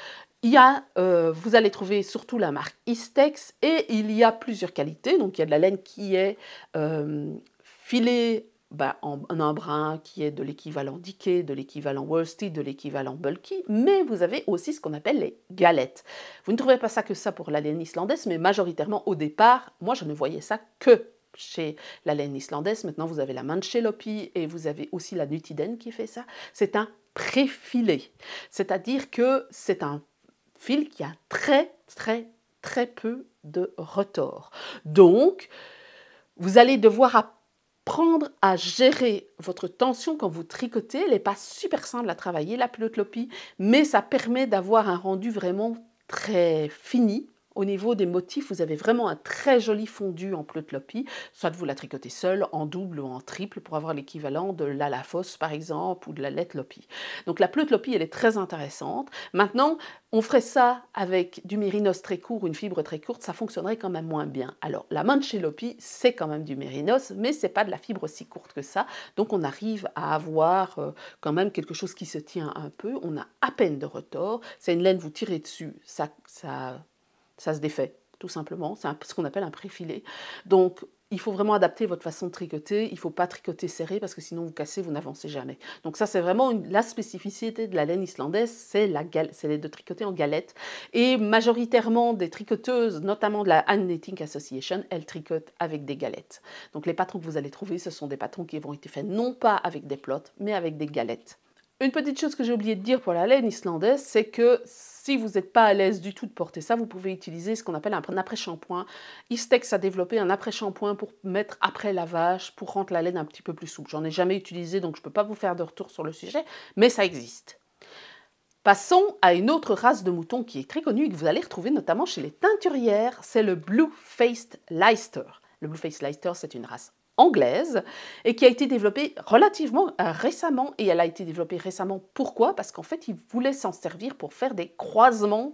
Vous allez trouver surtout la marque Istex et il y a plusieurs qualités. Donc il y a de la laine qui est filée en un brin qui est de l'équivalent Dickey, de l'équivalent worsted, de l'équivalent bulky, mais vous avez aussi ce qu'on appelle les galettes. Vous ne trouverez pas ça que ça pour la laine islandaise, mais majoritairement au départ, moi je ne voyais ça que chez la laine islandaise. Maintenant vous avez la Manchelopi et vous avez aussi la Nutiden qui fait ça. C'est un préfilé, c'est-à-dire que c'est un fil qui a très peu de retors. Donc, vous allez devoir apprendre à gérer votre tension quand vous tricotez. Elle n'est pas super simple à travailler, la plotlopie, mais ça permet d'avoir un rendu vraiment très fini. Au niveau des motifs, vous avez vraiment un très joli fondu en plotlopie, soit vous la tricotez seule, en double ou en triple, pour avoir l'équivalent de l'Alafoss par exemple, ou de la Letlopi. Donc la plotlopie, elle est très intéressante. Maintenant, on ferait ça avec du mérinos très court, une fibre très courte, ça fonctionnerait quand même moins bien. Alors la Manchelopi, c'est quand même du mérinos, mais c'est pas de la fibre aussi courte que ça, donc on arrive à avoir quand même quelque chose qui se tient un peu, on a à peine de retors, c'est une laine, vous tirez dessus, ça se défait, tout simplement. C'est ce qu'on appelle un préfilé. Donc, il faut vraiment adapter votre façon de tricoter. Il ne faut pas tricoter serré parce que sinon vous cassez, vous n'avancez jamais. Donc ça, c'est vraiment la spécificité de la laine islandaise, c'est de tricoter en galette. Et majoritairement, des tricoteuses, notamment de la Hand Knitting Association, elles tricotent avec des galettes. Donc les patrons que vous allez trouver, ce sont des patrons qui vont être faits non pas avec des plots, mais avec des galettes. Une petite chose que j'ai oublié de dire pour la laine islandaise, c'est que si vous n'êtes pas à l'aise du tout de porter ça, vous pouvez utiliser ce qu'on appelle un après-shampoing. Istex a développé un après-shampoing pour mettre après lavage, pour rendre la laine un petit peu plus souple. J'en ai jamais utilisé, donc je ne peux pas vous faire de retour sur le sujet, mais ça existe. Passons à une autre race de mouton qui est très connue et que vous allez retrouver notamment chez les teinturières, c'est le Blue-Faced Leicester. Le Blue-Faced Leicester, c'est une race anglaise et qui a été développée relativement récemment. Et elle a été développée récemment, pourquoi? Parce qu'en fait, ils voulaient s'en servir pour faire des croisements,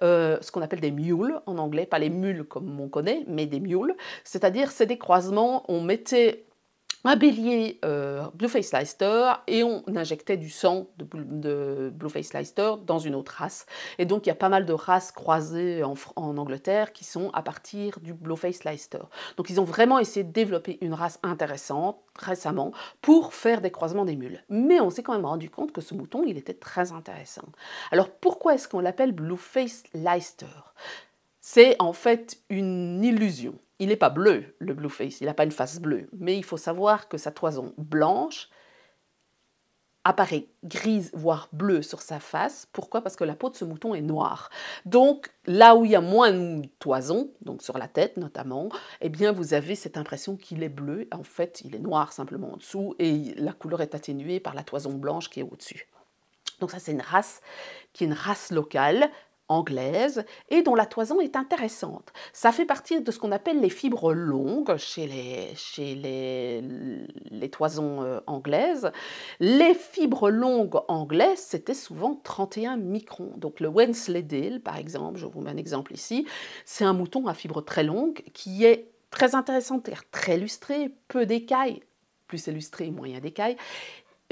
ce qu'on appelle des mules en anglais, pas les mules comme on connaît, mais des mules. C'est-à-dire, c'est des croisements, on mettait un bélier Blue-Faced Leicester et on injectait du sang de Blue-Faced Leicester dans une autre race. Et donc il y a pas mal de races croisées en Angleterre qui sont à partir du Blue-Faced Leicester. Donc ils ont vraiment essayé de développer une race intéressante récemment pour faire des croisements des mules. Mais on s'est quand même rendu compte que ce mouton, il était très intéressant. Alors pourquoi est-ce qu'on l'appelle Blue-Faced Leicester? C'est en fait une illusion. Il n'est pas bleu, le Blueface, il n'a pas une face bleue, mais il faut savoir que sa toison blanche apparaît grise, voire bleue sur sa face. Pourquoi? Parce que la peau de ce mouton est noire. Donc, là où il y a moins de toison, donc sur la tête notamment, eh bien, vous avez cette impression qu'il est bleu. En fait, il est noir simplement en dessous et la couleur est atténuée par la toison blanche qui est au-dessus. Donc ça, c'est une race qui est une race locale, anglaise, et dont la toison est intéressante. Ça fait partie de ce qu'on appelle les fibres longues chez les toisons anglaises. Les fibres longues anglaises, c'était souvent 31 microns. Donc le Wensleydale, par exemple, je vous mets un exemple ici, c'est un mouton à fibres très longues qui est très intéressant, très lustré, peu d'écailles, plus c'est lustré, moins il y a d'écailles.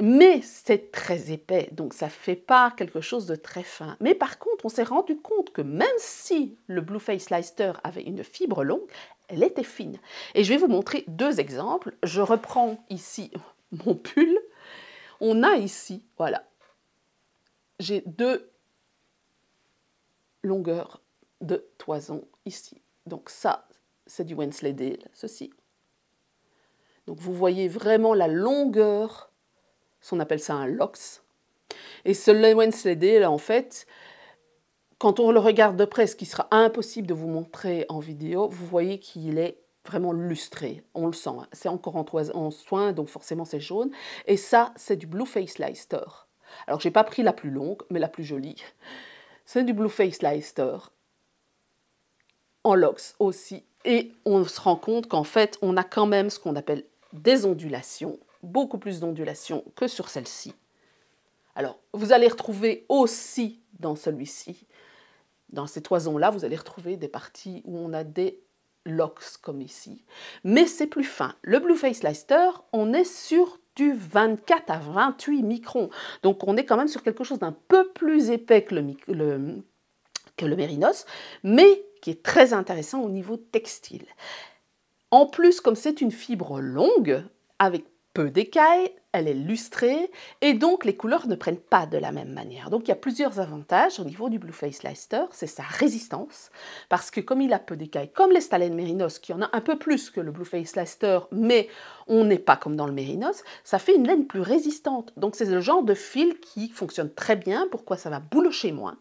Mais c'est très épais, donc ça ne fait pas quelque chose de très fin. Mais par contre, on s'est rendu compte que même si le Blue-Faced Leicester avait une fibre longue, elle était fine. Et je vais vous montrer deux exemples. Je reprends ici mon pull. On a ici, voilà, j'ai deux longueurs de toison ici. Donc ça, c'est du Wensleydale, ceci. Donc vous voyez vraiment la longueur. On appelle ça un lox. Et ce Wensleydale, en fait, quand on le regarde de près, ce qui sera impossible de vous montrer en vidéo, vous voyez qu'il est vraiment lustré. On le sent. C'est encore en soin, donc forcément c'est jaune. Et ça, c'est du Blue-Faced Leicester. Alors, j'ai pas pris la plus longue, mais la plus jolie. C'est du Blueface Leicester, en LOX aussi. Et on se rend compte qu'en fait, on a quand même ce qu'on appelle des ondulations, beaucoup plus d'ondulations que sur celle-ci. Alors, vous allez retrouver aussi dans celui-ci, dans ces toisons-là, vous allez retrouver des parties où on a des locks comme ici. Mais c'est plus fin. Le Blueface Leicester, on est sur du 24 à 28 microns. Donc on est quand même sur quelque chose d'un peu plus épais que le Mérinos, mais qui est très intéressant au niveau textile. En plus, comme c'est une fibre longue, avec peu d'écailles, elle est lustrée, et donc les couleurs ne prennent pas de la même manière. Donc il y a plusieurs avantages au niveau du Blueface Leicester, c'est sa résistance, parce que comme il a peu d'écailles, comme les Stalen Mérinos, qui en a un peu plus que le Blueface Leicester, mais on n'est pas comme dans le Mérinos, ça fait une laine plus résistante. Donc c'est le genre de fil qui fonctionne très bien, pourquoi ça va boulocher moins.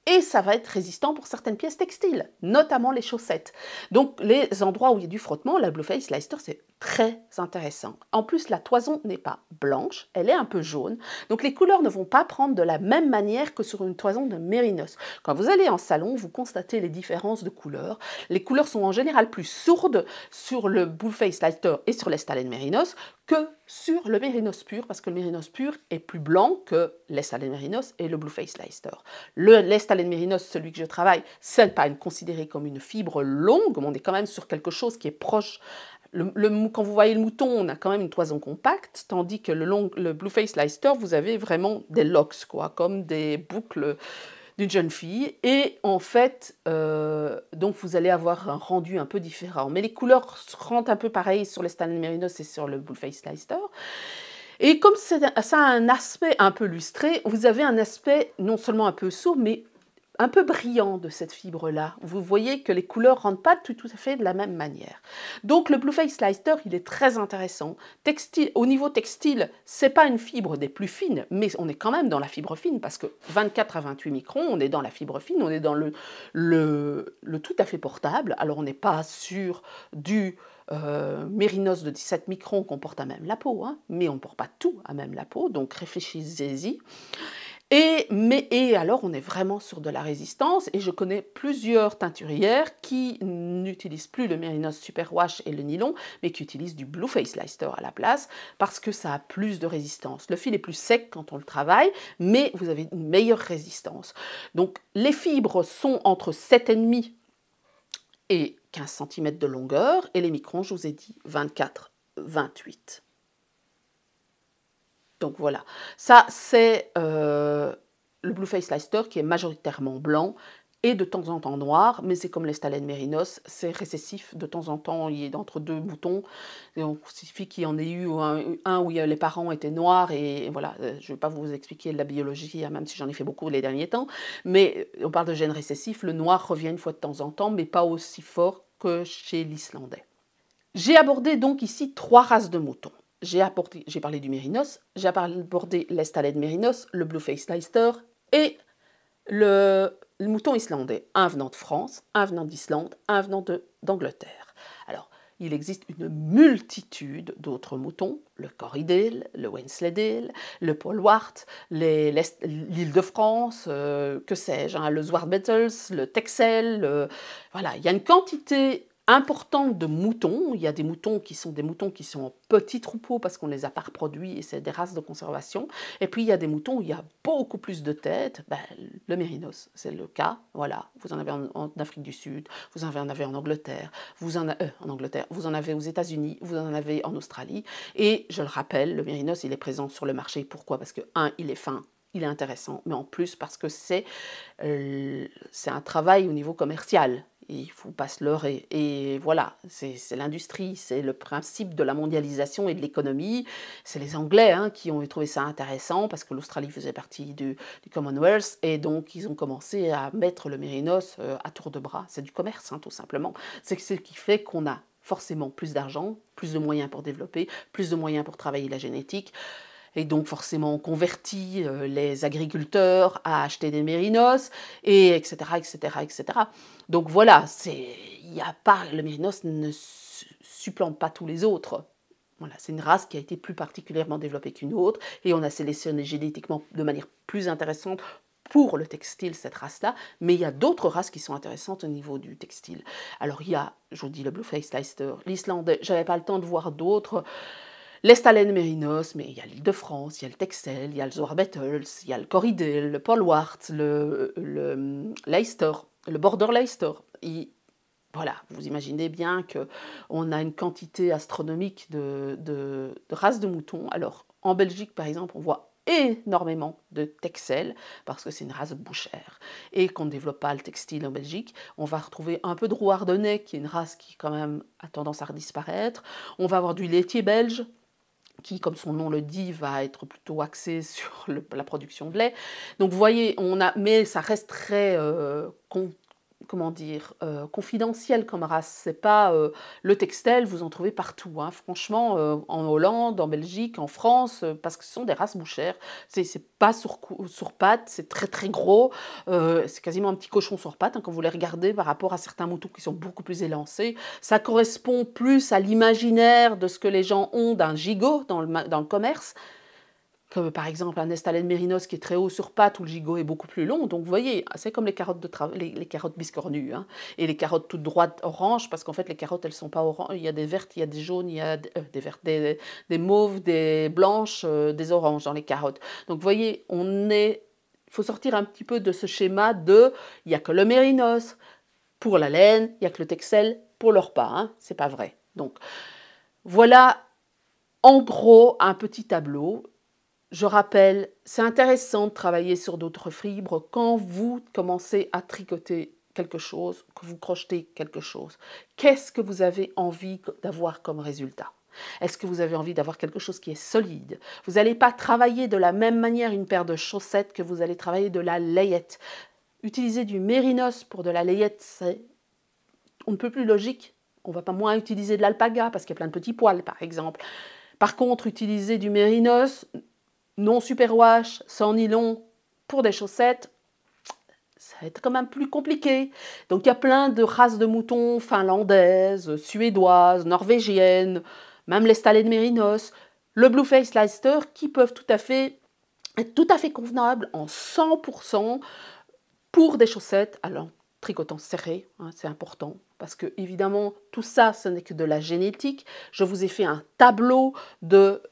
Et ça va être résistant pour certaines pièces textiles, notamment les chaussettes. Donc les endroits où il y a du frottement, la Blueface Leicester, c'est très intéressant. En plus, la toison n'est pas blanche, elle est un peu jaune. Donc les couleurs ne vont pas prendre de la même manière que sur une toison de Mérinos. Quand vous allez en salon, vous constatez les différences de couleurs. Les couleurs sont en général plus sourdes sur le Blueface Leicester et sur les Stalen Mérinos que sur le Mérinos pur, parce que le Mérinos pur est plus blanc que les Stalen Mérinos et le Blueface Leicester. Les Stalen Mérinos, celui que je travaille, ce n'est pas considéré comme une fibre longue, mais on est quand même sur quelque chose qui est proche. Quand vous voyez le mouton, on a quand même une toison compacte, tandis que le Blueface Leicester, vous avez vraiment des locks, quoi, comme des boucles d'une jeune fille. Et en fait, donc vous allez avoir un rendu un peu différent. Mais les couleurs rentrent un peu pareil sur les Stalen Mérinos et sur le Blueface Leicester. Et comme ça a un aspect un peu lustré, vous avez un aspect non seulement un peu sourd, mais un peu brillant de cette fibre-là. Vous voyez que les couleurs ne rentrent pas tout à fait de la même manière. Donc le Blueface Leicester, il est très intéressant. Au niveau textile, ce n'est pas une fibre des plus fines, mais on est quand même dans la fibre fine, parce que 24 à 28 microns, on est dans la fibre fine, on est dans le tout à fait portable. Alors on n'est pas sur du Mérinos de 17 microns qu'on porte à même la peau, hein, mais on ne porte pas tout à même la peau, donc réfléchissez-y. Et alors, on est vraiment sur de la résistance, et je connais plusieurs teinturières qui n'utilisent plus le Mérinos Superwash et le nylon, mais qui utilisent du Blueface Leicester à la place, parce que ça a plus de résistance. Le fil est plus sec quand on le travaille, mais vous avez une meilleure résistance. Donc, les fibres sont entre 7,5 et 15 cm de longueur, et les microns, je vous ai dit, 24, 28. Donc voilà, ça c'est le Blueface Leicester qui est majoritairement blanc et de temps en temps noir, mais c'est comme les Stalen Mérinos, c'est récessif, de temps en temps il est entre deux boutons, et il suffit qu'il y en ait eu un où les parents étaient noirs, et voilà, je ne vais pas vous expliquer la biologie, même si j'en ai fait beaucoup les derniers temps, mais on parle de gènes récessifs, le noir revient une fois de temps en temps, mais pas aussi fort que chez l'Islandais. J'ai abordé donc ici 3 races de moutons. J'ai parlé du Mérinos, j'ai abordé les Stalen Mérinos, le Blueface Leicester et le mouton islandais. Un venant de France, un venant d'Islande, un venant d'Angleterre. Alors, il existe une multitude d'autres moutons, le Corriedale, le Wensleydale, le Polwart, l'île de France, que sais-je, hein, le Swartbettles, le Texel, voilà, il y a une quantité importante de moutons. Il y a des moutons qui sont en petits troupeaux parce qu'on ne les a pas reproduits et c'est des races de conservation. Et puis il y a des moutons où il y a beaucoup plus de têtes. Le Mérinos, c'est le cas. Voilà, vous en avez en Afrique du Sud, vous en avez en Angleterre, vous en avez aux États-Unis, vous en avez en Australie. Et je le rappelle, le Mérinos, il est présent sur le marché. Pourquoi? Parce que, il est fin, il est intéressant, mais en plus parce que c'est un travail au niveau commercial. Il faut pas se leurrer. Et voilà, c'est l'industrie, c'est le principe de la mondialisation et de l'économie. C'est les Anglais qui ont trouvé ça intéressant parce que l'Australie faisait partie du Commonwealth et donc ils ont commencé à mettre le Mérinos à tour de bras. C'est du commerce, tout simplement. C'est ce qui fait qu'on a forcément plus d'argent, plus de moyens pour développer, plus de moyens pour travailler la génétique. Et donc forcément on convertit les agriculteurs à acheter des mérinos, et etc., etc., etc. Donc voilà, le mérinos ne supplante pas tous les autres. Voilà, c'est une race qui a été plus particulièrement développée qu'une autre et on a sélectionné génétiquement de manière plus intéressante pour le textile cette race-là, mais il y a d'autres races qui sont intéressantes au niveau du textile. Alors il y a, je vous dis, le Blueface Leicester, l'Islandais, j'avais pas le temps de voir d'autres, l'Estalen Mérinos, mais il y a l'Île de France, il y a le Texel, il y a le Zoar Bettels, il y a le Corridel, le Polwart, le Leicester, le Border Leicester. Voilà, vous imaginez bien qu'on a une quantité astronomique de races de moutons. Alors, en Belgique, par exemple, on voit énormément de Texel, parce que c'est une race bouchère, et qu'on ne développe pas le textile en Belgique. On va retrouver un peu de roux ardennais, qui est une race qui, quand même, a tendance à disparaître. On va avoir du laitier belge, qui, comme son nom le dit, va être plutôt axé sur la production de lait. Donc, vous voyez, mais ça reste très comment dire, confidentiel comme race. C'est pas le textile, vous en trouvez partout. Hein. Franchement, en Hollande, en Belgique, en France, parce que ce sont des races bouchères. C'est pas sur pattes, c'est très très gros. C'est quasiment un petit cochon sur pattes hein, quand vous les regardez par rapport à certains moutons qui sont beaucoup plus élancés. Ça correspond plus à l'imaginaire de ce que les gens ont d'un gigot dans le commerce. Comme par exemple un Estalen Mérinos qui est très haut sur pattes où le gigot est beaucoup plus long. Donc vous voyez, c'est comme les carottes, les carottes biscornues hein, et les carottes toutes droites oranges parce qu'en fait les carottes elles sont pas oranges, il y a des vertes, il y a des jaunes, il y a des vertes, des mauves, des blanches, des oranges dans les carottes. Donc vous voyez, il faut sortir un petit peu de ce schéma de il n'y a que le Mérinos pour la laine, il n'y a que le Texel pour le repas. Hein, c'est pas vrai. Donc voilà en gros un petit tableau. Je rappelle, c'est intéressant de travailler sur d'autres fibres quand vous commencez à tricoter quelque chose, que vous crochetez quelque chose. Qu'est-ce que vous avez envie d'avoir comme résultat? Est-ce que vous avez envie d'avoir quelque chose qui est solide? Vous n'allez pas travailler de la même manière une paire de chaussettes que vous allez travailler de la layette. Utiliser du mérinos pour de la layette, c'est on ne peut plus logique. On ne va pas moins utiliser de l'alpaga parce qu'il y a plein de petits poils, par exemple. Par contre, utiliser du mérinos non superwash, sans nylon, pour des chaussettes, ça va être quand même plus compliqué. Donc il y a plein de races de moutons finlandaises, suédoises, norvégiennes, même les Stalled Mérinos, le Blueface Leicester, qui peuvent être tout à fait convenables en 100% pour des chaussettes, alors tricotant serré, hein, c'est important, parce que évidemment tout ça, ce n'est que de la génétique. Je vous ai fait un tableau de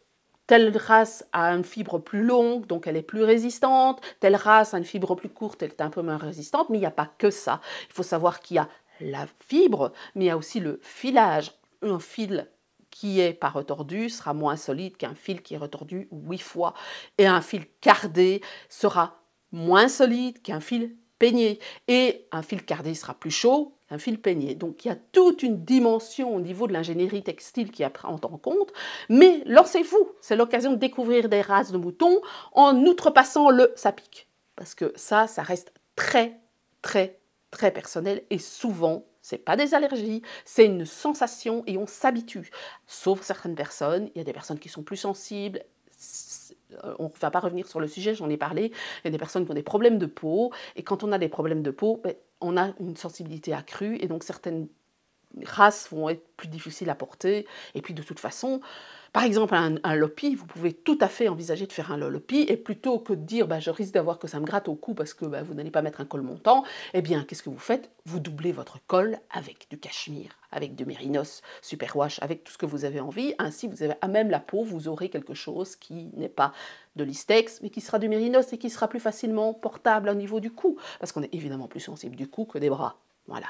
telle race a une fibre plus longue, donc elle est plus résistante. Telle race a une fibre plus courte, elle est un peu moins résistante. Mais il n'y a pas que ça. Il faut savoir qu'il y a la fibre, mais il y a aussi le filage. Un fil qui est pas retordu sera moins solide qu'un fil qui est retordu 8 fois. Et un fil cardé sera moins solide qu'un fil peigné. Et un fil cardé sera plus chaud qu'un fil peigné. Donc il y a toute une dimension au niveau de l'ingénierie textile qui est à prendre en compte. Mais lancez-vous, c'est l'occasion de découvrir des races de moutons en outrepassant le ça pique. Parce que ça reste très, très, très personnel et souvent, ce n'est pas des allergies, c'est une sensation et on s'habitue. Sauf certaines personnes, il y a des personnes qui sont plus sensibles, on ne va pas revenir sur le sujet, j'en ai parlé, il y a des personnes qui ont des problèmes de peau, et quand on a des problèmes de peau, on a une sensibilité accrue, et donc certaines races vont être plus difficiles à porter, et puis de toute façon, par exemple un lopi, vous pouvez tout à fait envisager de faire un lopi, et plutôt que de dire je risque d'avoir que ça me gratte au cou parce que vous n'allez pas mettre un col montant, eh bien qu'est-ce que vous faites? Vous doublez votre col avec du cachemire, avec du mérinos, superwash, avec tout ce que vous avez envie, ainsi vous avez à même la peau, vous aurez quelque chose qui n'est pas de l'istex, mais qui sera du mérinos et qui sera plus facilement portable au niveau du cou, parce qu'on est évidemment plus sensible du cou que des bras. Voilà.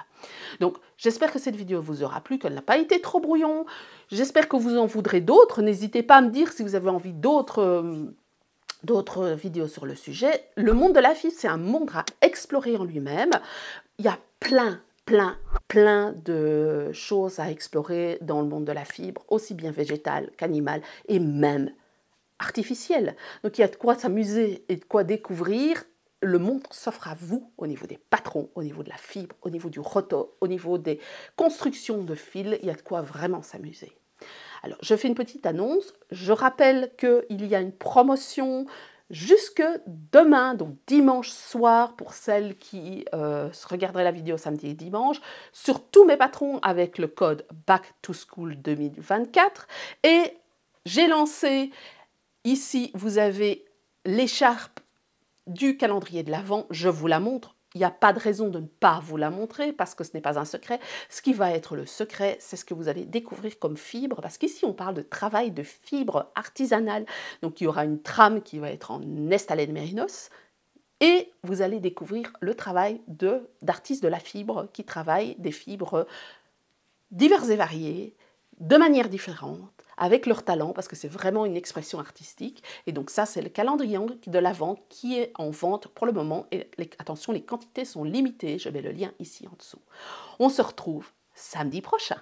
Donc, j'espère que cette vidéo vous aura plu, qu'elle n'a pas été trop brouillon. J'espère que vous en voudrez d'autres. N'hésitez pas à me dire si vous avez envie d'autres vidéos sur le sujet. Le monde de la fibre, c'est un monde à explorer en lui-même. Il y a plein de choses à explorer dans le monde de la fibre, aussi bien végétale qu'animale et même artificielle. Donc, il y a de quoi s'amuser et de quoi découvrir. Le monde s'offre à vous au niveau des patrons, au niveau de la fibre, au niveau du roto, au niveau des constructions de fils. Il y a de quoi vraiment s'amuser. Alors, je fais une petite annonce. Je rappelle qu'il y a une promotion jusque demain, donc dimanche soir, pour celles qui regarderaient la vidéo samedi et dimanche, sur tous mes patrons avec le code Back to School 2024. Et J'ai lancé, ici vous avez l'écharpe du calendrier de l'Avent, je vous la montre. Il n'y a pas de raison de ne pas vous la montrer parce que ce n'est pas un secret. Ce qui va être le secret, c'est ce que vous allez découvrir comme fibre, parce qu'ici on parle de travail de fibre artisanale. Donc il y aura une trame qui va être en estalène mérinos et vous allez découvrir le travail d'artistes de la fibre qui travaillent des fibres diverses et variées, de manière différente, avec leur talent, parce que c'est vraiment une expression artistique. Et donc ça, c'est le calendrier de l'Avent qui est en vente pour le moment. Et attention, les quantités sont limitées. Je mets le lien ici en dessous. On se retrouve samedi prochain.